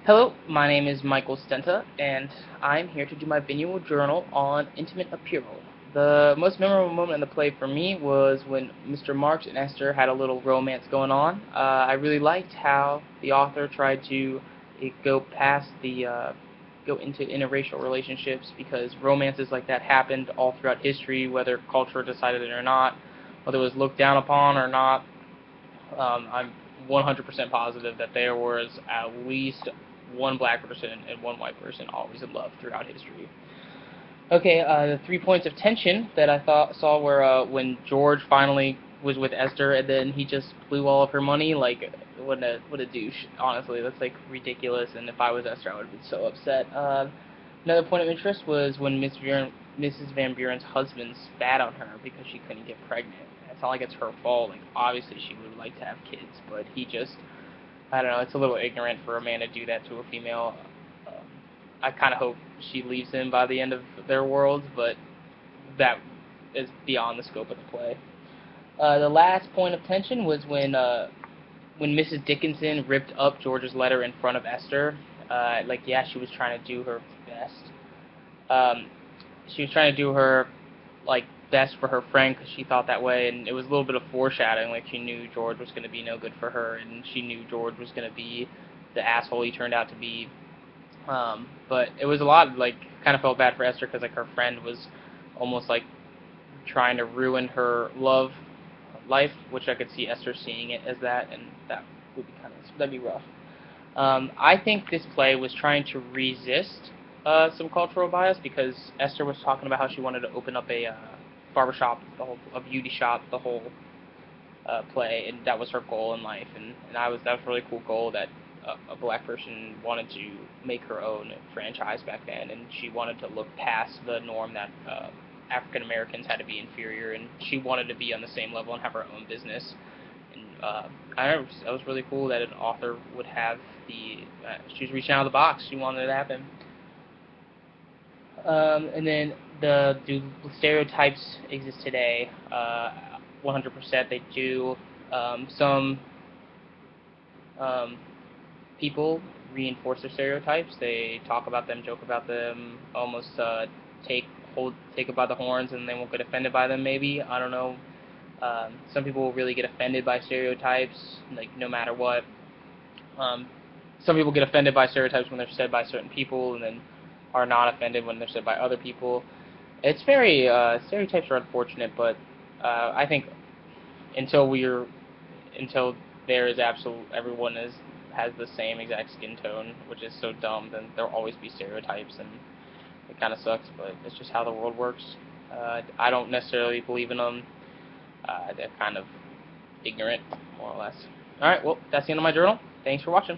Hello, my name is Michael Stenta, and I'm here to do my biannual journal on Intimate Apparel. The most memorable moment in the play for me was when Mr. Marks and Esther had a little romance going on. I really liked how the author tried to go past go into interracial relationships because romances like that happened all throughout history, whether culture decided it or not, whether it was looked down upon or not. I'm 100% positive that there was at least one black person and one white person always in love throughout history. Okay, the 3 points of tension that I saw were when George finally was with Esther and then he just blew all of her money. Like, what a douche. Honestly, that's like ridiculous. And if I was Esther, I would have been so upset. Another point of interest was when Mrs. Van Buren's husband spat on her because she couldn't get pregnant. It's not like it's her fault. Like, obviously she would like to have kids, but he just, I don't know, it's a little ignorant for a man to do that to a female. Um, I kind of hope she leaves him by the end of their worlds, but that is beyond the scope of the play. The last point of tension was when Mrs. Dickinson ripped up George's letter in front of Esther. Like, yeah, she was trying to do her best. Um, she was trying to do her like best for her friend because she thought that way, and it was a little bit of foreshadowing. Like, she knew George was going to be no good for her, and she knew George was going to be the asshole he turned out to be. But it was a lot like kind of felt bad for Esther because like her friend was almost like trying to ruin her love life, which I could see Esther seeing it as that, and that would be that'd be rough. I think this play was trying to resist some cultural bias because Esther was talking about how she wanted to open up a barber shop, a beauty shop, the whole play, and that was her goal in life. And that was a really cool goal that a black person wanted to make her own franchise back then, and she wanted to look past the norm that African Americans had to be inferior, and she wanted to be on the same level and have her own business. And that was really cool that an author would have she was reaching out of the box. She wanted it to happen. And then do stereotypes exist today? 100% they do. Some people reinforce their stereotypes. They talk about them, joke about them, almost take it by the horns, and they won't get offended by them. Maybe, I don't know. Some people will really get offended by stereotypes, like no matter what. Um, some people get offended by stereotypes when they're said by certain people, and then are not offended when they're said by other people. It's very stereotypes are unfortunate, but I think until we're until there is absolute everyone has the same exact skin tone, which is so dumb, then there'll always be stereotypes, and it kind of sucks, but it's just how the world works. I don't necessarily believe in them. They're kind of ignorant, more or less. Alright, well, that's the end of my journal. Thanks for watching.